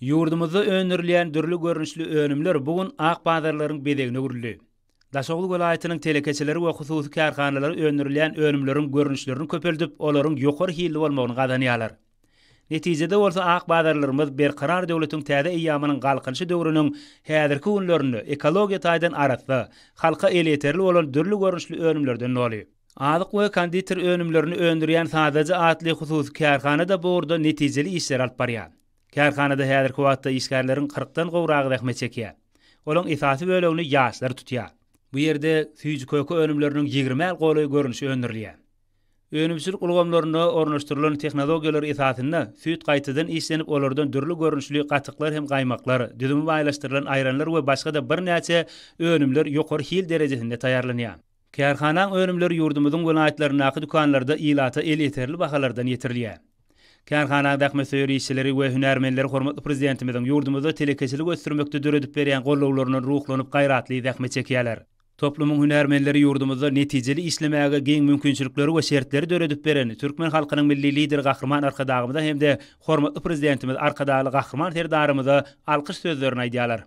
Yurdumuzda öňürleýän dürli görnüşli önümler bugun ak bazarlaryň bedegine gürüldi. Daşoğlu welaýatynyň telekeçileri we hususy karhanalary öňürleýän önümleriň görnüşlerini köpeldip, olaryň ýokary hilli bolmagyny gadanýarlar. Netijede bolsa ak bazarlarymyz berkarar döwletiň täze eýamynyň galkynşy döwrüniň häzirki günlerini ekologiýa taýdan aratsa, halka elýeterli bolan dürli görnüşli önümlerden bolýar. Azyk we konditer önümlerini öňürleýän sadajy atly hususy karhana da borda netijeli işler alyp barýar. Karhanada häzirki wagtda işgärleriň 40-dan gowragy rähmet çekýär. Olaň esasy bölegini ýaşlar tutýar. Bu ýerde süýji köke önümleriniň 20 goly görnüşi öňürilýär. Önümçilik ulgamlaryna ornaşdyrylan tehnologiýalar esasynda süýt gaýtadan işlenip olardan dürli görnüşli gatyklar hem gaýmaklar, düzümi baýlaşdyrylan aýranlar we başga da bir näçe önümler ýokary hil derejesinde taýýarlanýar. Karhanaň önümleri ýurdumyzyň welaýatlaryna dukanlarda ilata elýeterli bahalardan ýetirilýär. Karhanadaky mesele işçileri we hünärmenleri hormatly prezidentimiziň ýurdumyzda telekeçilik ösdürmekde döredip berýän gollawlaryna ruhlanyp gaýratly zähmet çekýärler. Toplumyň hünärmenleri ýurdumyzda netijeli işlemäge giň mümkinçilikleri we şertleri döredip beren türkmen halkynyň milli lider Gahryman Arkadagymyza hem de hormatly prezidentimiz Arkadaly Gahryman terdarymyza alkyş sözlerini aýdýarlar.